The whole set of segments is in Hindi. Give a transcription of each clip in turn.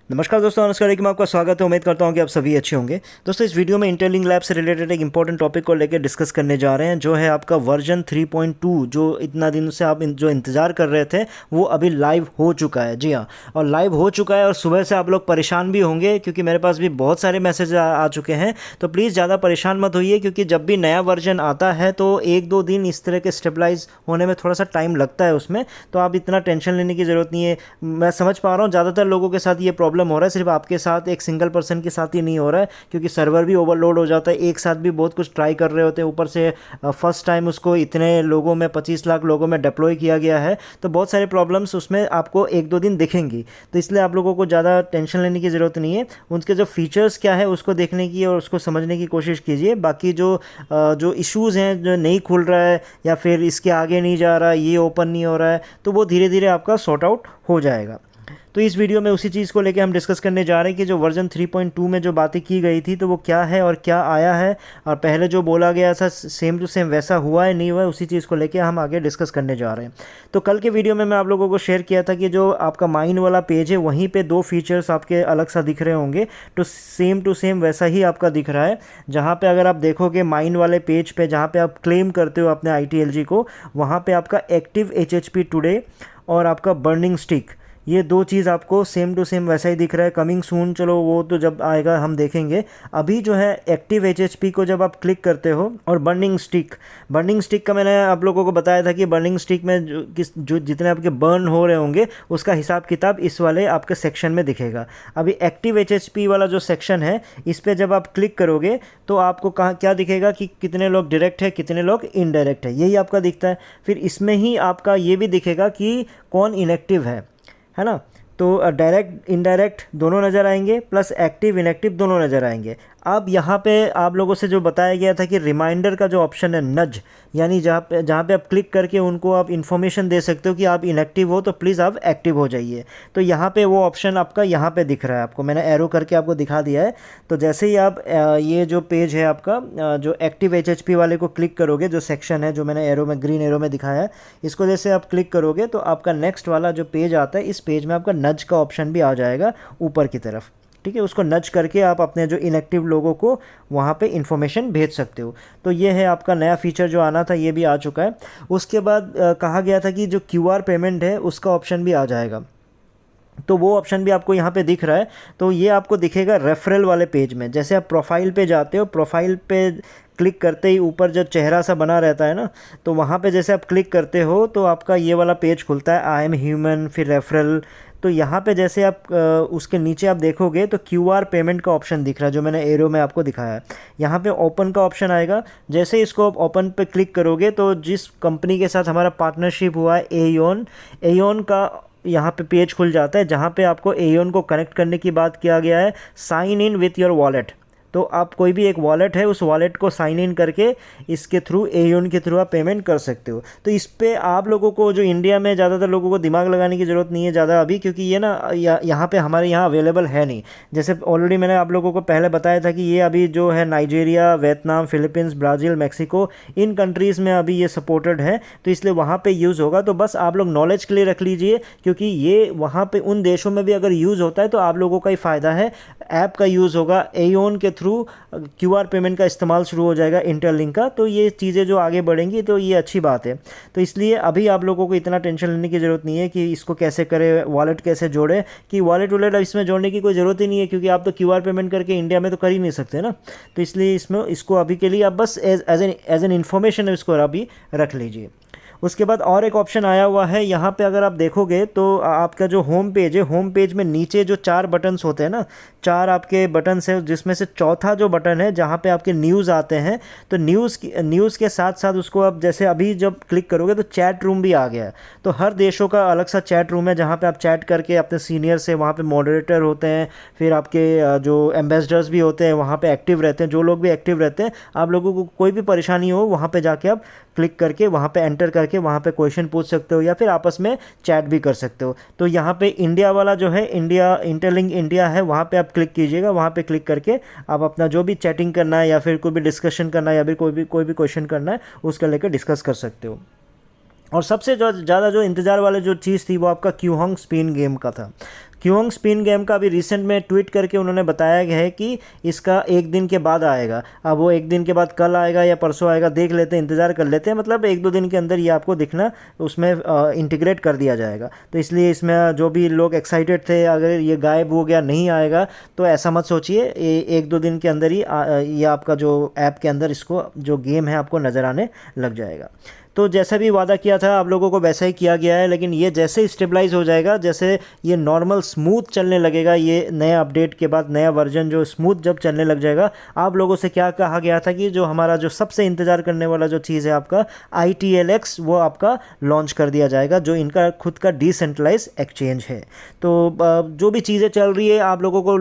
नमस्कार दोस्तों, नमस्कार। एक मैं आपका स्वागत है। उम्मीद करता हूं कि आप सभी अच्छे होंगे। दोस्तों, इस वीडियो में इंटेलिंक लैब से रिलेटेड एक इंपॉर्टेंट टॉपिक को लेकर डिस्कस करने जा रहे हैं, जो है आपका वर्जन 3.2। जो इतना दिनों से आप जो इंतज़ार कर रहे थे वो अभी लाइव हो चुका है। जी हाँ, और लाइव हो चुका है और सुबह से आप लोग परेशान भी होंगे क्योंकि मेरे पास भी बहुत सारे मैसेज आ चुके हैं। तो प्लीज़ ज़्यादा परेशान मत होइए, क्योंकि जब भी नया वर्जन आता है तो 1-2 दिन इस तरह के स्टेबलाइज होने में थोड़ा सा टाइम लगता है उसमें। तो आप इतना टेंशन लेने की ज़रूरत नहीं है। मैं समझ पा रहा हूँ ज़्यादातर लोगों के साथ ये प्रॉब्लम हो रहा है, सिर्फ आपके साथ एक सिंगल पर्सन के साथ ही नहीं हो रहा है, क्योंकि सर्वर भी ओवरलोड हो जाता है। एक साथ भी बहुत कुछ ट्राई कर रहे होते हैं, ऊपर से फर्स्ट टाइम उसको इतने लोगों में 25 लाख लोगों में डिप्लॉय किया गया है, तो बहुत सारे प्रॉब्लम्स उसमें आपको 1-2 दिन दिखेंगी। तो इसलिए आप लोगों को ज़्यादा टेंशन लेने की ज़रूरत नहीं है। उनके जो फीचर्स क्या है उसको देखने की और उसको समझने की कोशिश कीजिए। बाकी जो इश्यूज़ हैं, जो नहीं खुल रहा है या फिर इसके आगे नहीं जा रहा है, ये ओपन नहीं हो रहा है, तो वो धीरे धीरे आपका सॉर्ट आउट हो जाएगा। तो इस वीडियो में उसी चीज़ को लेकर हम डिस्कस करने जा रहे हैं कि जो वर्जन 3.2 में जो बातें की गई थी तो वो क्या है और क्या आया है, और पहले जो बोला गया था सेम टू सेम वैसा हुआ है नहीं हुआ है, उसी चीज़ को लेकर हम आगे डिस्कस करने जा रहे हैं। तो कल के वीडियो में मैं आप लोगों को शेयर किया था कि जो आपका माइन वाला पेज है वहीं पे 2 फीचर्स आपके अलग सा दिख रहे होंगे, तो सेम टू सेम वैसा ही आपका दिख रहा है। जहाँ पे अगर आप देखोगे माइन वाले पेज पे, जहाँ पे आप क्लेम करते हो अपने ITLG को, वहाँ पे आपका एक्टिव HHP टुडे और आपका बर्निंग स्टिक, ये 2 चीज़ आपको सेम टू सेम वैसा ही दिख रहा है। कमिंग सून, चलो वो तो जब आएगा हम देखेंगे। अभी जो है एक्टिव HHP को जब आप क्लिक करते हो, और बर्निंग स्टिक का मैंने आप लोगों को बताया था कि बर्निंग स्टिक में जो जितने आपके बर्न हो रहे होंगे उसका हिसाब किताब इस वाले आपके सेक्शन में दिखेगा। अभी एक्टिव HHP वाला जो सेक्शन है, इस पर जब आप क्लिक करोगे तो आपको कहाँ क्या दिखेगा कि कितने लोग डायरेक्ट है, कितने लोग इनडायरेक्ट है, यही आपका दिखता है। फिर इसमें ही आपका ये भी दिखेगा कि कौन इनएक्टिव है ना। तो डायरेक्ट इनडायरेक्ट दोनों नज़र आएंगे, प्लस एक्टिव इनएक्टिव दोनों नज़र आएंगे। अब यहाँ पे आप लोगों से जो बताया गया था कि रिमाइंडर का जो ऑप्शन है नज, यानी जहाँ पे आप क्लिक करके उनको आप इन्फॉर्मेशन दे सकते हो कि आप इनएक्टिव हो तो प्लीज़ आप एक्टिव हो जाइए। तो यहाँ पे वो ऑप्शन आपका यहाँ पे दिख रहा है, आपको मैंने एरो करके आपको दिखा दिया है। तो जैसे ही आप ये जो पेज है आपका, जो एक्टिव HHP वाले को क्लिक करोगे, जो सेक्शन है जो मैंने एरो में ग्रीन एरो में दिखाया है, इसको जैसे आप क्लिक करोगे तो आपका नेक्स्ट वाला जो पेज आता है, इस पेज में आपका नज का ऑप्शन भी आ जाएगा ऊपर की तरफ। ठीक है, उसको नज करके आप अपने जो इनएक्टिव लोगों को वहाँ पे इन्फॉर्मेशन भेज सकते हो। तो ये है आपका नया फीचर जो आना था, ये भी आ चुका है। उसके बाद कहा गया था कि जो QR पेमेंट है उसका ऑप्शन भी आ जाएगा, तो वो ऑप्शन भी आपको यहाँ पे दिख रहा है। तो ये आपको दिखेगा रेफरल वाले पेज में। जैसे आप प्रोफाइल पे जाते हो, प्रोफाइल पे क्लिक करते ही ऊपर जो चेहरा सा बना रहता है ना, तो वहाँ पे जैसे आप क्लिक करते हो तो आपका ये वाला पेज खुलता है, आई एम ह्यूमन, फिर रेफरल। तो यहाँ पे जैसे आप उसके नीचे आप देखोगे तो QR पेमेंट का ऑप्शन दिख रहा है, जो मैंने एरो में आपको दिखाया है। यहाँ पे ओपन का ऑप्शन आएगा। जैसे इसको आप ओपन पे क्लिक करोगे तो जिस कंपनी के साथ हमारा पार्टनरशिप हुआ है, एयोन का यहाँ पे पेज खुल जाता है, जहाँ पे आपको एयोन को कनेक्ट करने की बात किया गया है। Sign in with your wallet, तो आप कोई भी एक वॉलेट है, उस वॉलेट को साइन इन करके इसके थ्रू, एयोन के थ्रू आप पेमेंट कर सकते हो। तो इस पे आप लोगों को, जो इंडिया में ज़्यादातर लोगों को दिमाग लगाने की ज़रूरत नहीं है ज़्यादा अभी, क्योंकि ये ना यहाँ पे हमारे यहाँ अवेलेबल है नहीं। जैसे ऑलरेडी मैंने आप लोगों को पहले बताया था कि ये अभी जो है Nigeria, Vietnam, Philippines, Brazil, Mexico, इन कंट्रीज़ में अभी ये सपोर्टेड है, तो इसलिए वहाँ पर यूज़ होगा। तो बस आप लोग नॉलेज के लिए रख लीजिए, क्योंकि ये वहाँ पर उन देशों में भी अगर यूज़ होता है तो आप लोगों का ही फ़ायदा है। ऐप का यूज़ होगा, एयोन के थ्रू QR पेमेंट का इस्तेमाल शुरू हो जाएगा, इंटरलिंक का। तो ये चीज़ें जो आगे बढ़ेंगी तो ये अच्छी बात है। तो इसलिए अभी आप लोगों को इतना टेंशन लेने की ज़रूरत नहीं है कि इसको कैसे करें, वॉलेट कैसे जोड़े, कि वॉलेट इसमें जोड़ने की कोई ज़रूरत ही नहीं है, क्योंकि आप तो QR पेमेंट करके इंडिया में तो कर ही नहीं सकते ना। तो इसलिए इसको अभी के लिए आप बस एज एन इन्फॉर्मेशन इसको अभी रख लीजिए। उसके बाद और एक ऑप्शन आया हुआ है यहाँ पे, अगर आप देखोगे तो आपका जो होम पेज है, होम पेज में नीचे जो 4 बटन्स होते हैं ना, 4 आपके बटन्स हैं, जिसमें से चौथा जो बटन है जहाँ पे आपके न्यूज़ आते हैं, तो न्यूज़ के साथ साथ उसको आप जैसे अभी जब क्लिक करोगे तो चैट रूम भी आ गया है। तो हर देशों का अलग सा चैट रूम है, जहाँ पे आप चैट करके अपने सीनियर से, वहाँ पे मॉडरेटर होते हैं, फिर आपके जो एम्बेसडर्स भी होते हैं वहाँ पे एक्टिव रहते हैं, जो लोग भी एक्टिव रहते हैं, आप लोगों को कोई भी परेशानी हो वहाँ पे जाके आप क्लिक करके वहाँ पे एंटर करके वहाँ पे क्वेश्चन पूछ सकते हो, या फिर आपस में चैट भी कर सकते हो। तो यहाँ पे इंडिया वाला जो है, इंडिया इंटरलिंक इंडिया है, वहाँ पे आप क्लिक कीजिएगा। वहाँ पे क्लिक करके आप अपना जो भी चैटिंग करना है, या फिर कोई भी डिस्कशन करना है, या फिर कोई भी क्वेश्चन करना है, उसका लेकर डिस्कस कर सकते हो। और सबसे ज़्यादा जो इंतज़ार वाली जो चीज़ थी वो आपका क्यूहोंग स्पिन गेम का था। क्यूंग स्पिन गेम का अभी रिसेंट में ट्वीट करके उन्होंने बताया गया है कि इसका एक दिन के बाद आएगा। अब वो एक दिन के बाद कल आएगा या परसों आएगा, देख लेते हैं, इंतज़ार कर लेते हैं। मतलब 1-2 दिन के अंदर ये आपको दिखना उसमें इंटीग्रेट कर दिया जाएगा। तो इसलिए इसमें जो भी लोग एक्साइटेड थे, अगर ये गायब हो गया, नहीं आएगा, तो ऐसा मत सोचिए। 1-2 दिन के अंदर ही ये आपका जो ऐप के अंदर इसको जो गेम है आपको नज़र आने लग जाएगा। तो जैसा भी वादा किया था आप लोगों को वैसा ही किया गया है, लेकिन ये जैसे ही स्टेबलाइज हो जाएगा, जैसे ये नॉर्मल स्मूथ चलने लगेगा, ये नए अपडेट के बाद नया वर्जन जो स्मूथ जब चलने लग जाएगा, आप लोगों से क्या कहा गया था कि जो हमारा जो सबसे इंतज़ार करने वाला जो चीज़ है आपका ITLX, वो आपका लॉन्च कर दिया जाएगा, जो इनका खुद का डिसेंट्रलाइज एक्सचेंज है। तो जो भी चीज़ें चल रही है आप लोगों को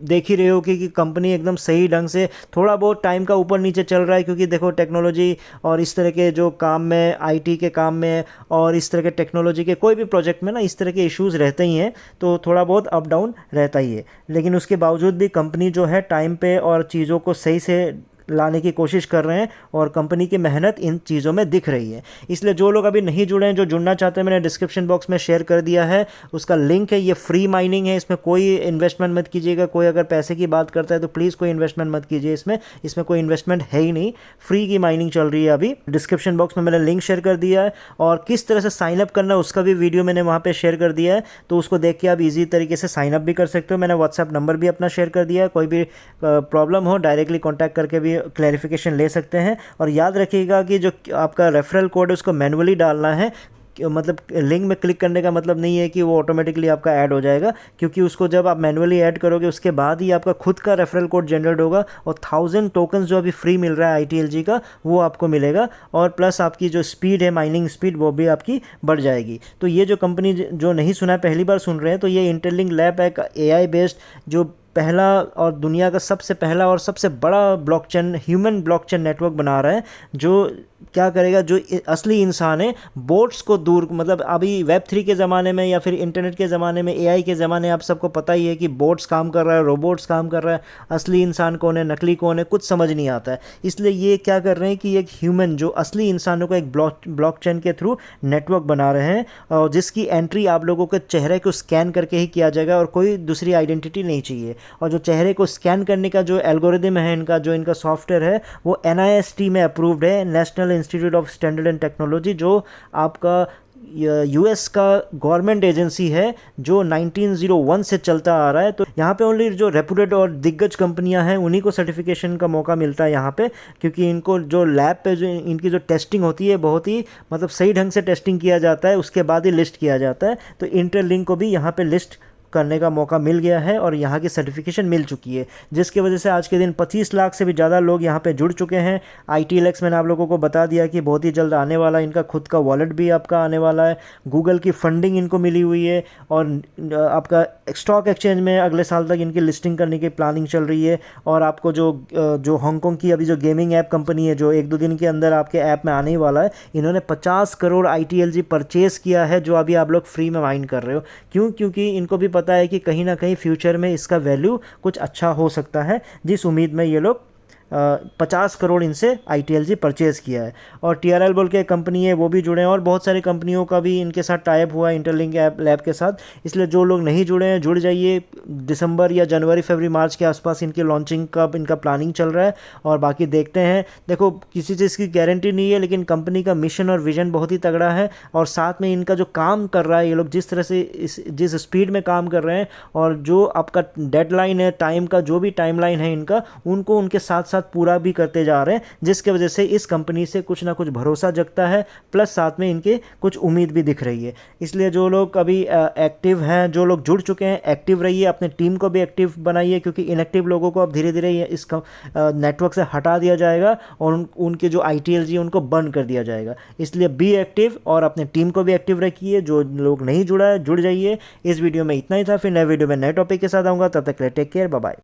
देख ही रहे हो कि कंपनी एकदम सही ढंग से, थोड़ा बहुत टाइम का ऊपर नीचे चल रहा है, क्योंकि देखो टेक्नोलॉजी और इस तरह के जो काम में, IT के काम में और इस तरह के टेक्नोलॉजी के कोई भी प्रोजेक्ट में ना इस तरह के इश्यूज़ रहते ही हैं, तो थोड़ा बहुत अप डाउन रहता ही है। लेकिन उसके बावजूद भी कंपनी जो है टाइम पे और चीज़ों को सही से लाने की कोशिश कर रहे हैं, और कंपनी की मेहनत इन चीज़ों में दिख रही है। इसलिए जो लोग अभी नहीं जुड़े हैं, जो जुड़ना चाहते हैं, मैंने डिस्क्रिप्शन बॉक्स में शेयर कर दिया है, उसका लिंक है। ये फ्री माइनिंग है, इसमें कोई इन्वेस्टमेंट मत कीजिएगा। कोई अगर पैसे की बात करता है तो प्लीज़ कोई इन्वेस्टमेंट मत कीजिए इसमें कोई इन्वेस्टमेंट है ही नहीं, फ्री की माइनिंग चल रही है अभी। डिस्क्रिप्शन बॉक्स में मैंने लिंक शेयर कर दिया है, और किस तरह से साइनअप करना है उसका भी वीडियो मैंने वहाँ पर शेयर कर दिया है, तो उसको देख के आप ईजी तरीके से साइनअप भी कर सकते हो। मैंने व्हाट्सएप नंबर भी अपना शेयर कर दिया है, कोई भी प्रॉब्लम हो डायरेक्टली कॉन्टैक्ट करके भी क्लैरिफिकेशन ले सकते हैं। और याद रखिएगा कि जो आपका रेफरल कोड है उसको मैन्युअली डालना है, मतलब लिंक में क्लिक करने का मतलब नहीं है कि वो ऑटोमेटिकली आपका ऐड हो जाएगा, क्योंकि उसको जब आप मैन्युअली ऐड करोगे उसके बाद ही आपका खुद का रेफरल कोड जनरेट होगा, और 1000 टोकन्स जो अभी फ्री मिल रहा है ITLG का, वो आपको मिलेगा। और प्लस आपकी जो स्पीड है, माइनिंग स्पीड, वो भी आपकी बढ़ जाएगी। तो ये जो कंपनी, जो नहीं सुना है, पहली बार सुन रहे हैं, तो ये इंटरलिंक लैब एक AI बेस्ड जो पहला और दुनिया का सबसे पहला और सबसे बड़ा ब्लॉकचेन, ह्यूमन ब्लॉकचेन नेटवर्क बना रहा है, जो क्या करेगा, जो असली इंसान है, बोट्स को दूर, मतलब अभी Web3 के ज़माने में या फिर इंटरनेट के ज़माने में, AI के ज़माने, आप सबको पता ही है कि बोट्स काम कर रहा है, रोबोट्स काम कर रहा है, असली इंसान कौन है, नकली कौन है, कुछ समझ नहीं आता है। इसलिए ये क्या कर रहे हैं कि एक ह्यूमन, जो असली इंसानों को एक ब्लॉकचेन के थ्रू नेटवर्क बना रहे हैं, और जिसकी एंट्री आप लोगों के चेहरे को स्कैन करके ही किया जाएगा, और कोई दूसरी आइडेंटिटी नहीं चाहिए। और जो चेहरे को स्कैन करने का जो एल्गोरिदम है इनका, जो इनका सॉफ्टवेयर है, वो NIST में अप्रूव्ड है, national institute of standard and technology, जो आपका US का गवर्नमेंट एजेंसी है, जो 1901 से चलता आ रहा है। तो यहाँ पे ओनली जो रेपुटेड और दिग्गज कंपनियां हैं उन्हीं को सर्टिफिकेशन का मौका मिलता है यहाँ पे, क्योंकि इनको जो लैब पे जो इनकी जो टेस्टिंग होती है, बहुत ही मतलब सही ढंग से टेस्टिंग किया जाता है, उसके बाद ही लिस्ट किया जाता है। तो इंटरलिंक को भी यहाँ पे लिस्ट करने का मौका मिल गया है, और यहाँ की सर्टिफिकेशन मिल चुकी है, जिसकी वजह से आज के दिन 25 लाख से भी ज़्यादा लोग यहाँ पे जुड़ चुके हैं। ITLX मैंने आप लोगों को बता दिया कि बहुत ही जल्द आने वाला है, इनका खुद का वॉलेट भी आपका आने वाला है, गूगल की फंडिंग इनको मिली हुई है, और आपका स्टॉक एक्सचेंज में अगले साल तक इनकी लिस्टिंग करने की प्लानिंग चल रही है। और आपको जो हांगकॉन्ग की अभी जो गेमिंग ऐप कंपनी है, जो 1-2 दिन के अंदर आपके ऐप में आने ही वाला है, इन्होंने 50 करोड़ ITLG परचेज़ किया है, जो अभी आप लोग फ्री में माइन कर रहे हो। क्यों? क्योंकि इनको भी पता है कि कहीं ना कहीं फ्यूचर में इसका वैल्यू कुछ अच्छा हो सकता है, जिस उम्मीद में ये लोग 50 करोड़ इनसे ITLG परचेज़ किया है। और TRL बोल के कंपनी है, वो भी जुड़े हैं, और बहुत सारी कंपनियों का भी इनके साथ टाइप हुआ है इंटरलिंक ऐप लैब के साथ। इसलिए जो लोग नहीं जुड़े हैं, जुड़ जाइए। दिसंबर या जनवरी फरवरी मार्च के आसपास इनकी लॉन्चिंग का इनका प्लानिंग चल रहा है, और बाकी देखते हैं। देखो, किसी चीज़ की गारंटी नहीं है, लेकिन कंपनी का मिशन और विजन बहुत ही तगड़ा है, और साथ में इनका जो काम कर रहा है, ये लोग जिस तरह से जिस स्पीड में काम कर रहे हैं, और जो आपका डेडलाइन है, टाइम का जो भी टाइमलाइन है इनका, उनको उनके साथ साथ पूरा भी करते जा रहे हैं, जिसके वजह से इस कंपनी से कुछ ना कुछ भरोसा जगता है, प्लस साथ में इनके कुछ उम्मीद भी दिख रही है। इसलिए जो लोग अभी एक्टिव हैं, जो लोग जुड़ चुके हैं, एक्टिव रहिए, अपने टीम को भी एक्टिव बनाइए, क्योंकि इनएक्टिव लोगों को अब धीरे धीरे इस नेटवर्क से हटा दिया जाएगा, और उनके जो ITLG उनको बंद कर दिया जाएगा। इसलिए बी एक्टिव, और अपने टीम को भी एक्टिव रखिए। जो लोग नहीं जुड़ा है, जुड़ जाइए। इस वीडियो में इतना ही था, फिर नए वीडियो में नए टॉपिक के साथ आऊँगा, तब तक के लिए टेक केयर, बाय बाय।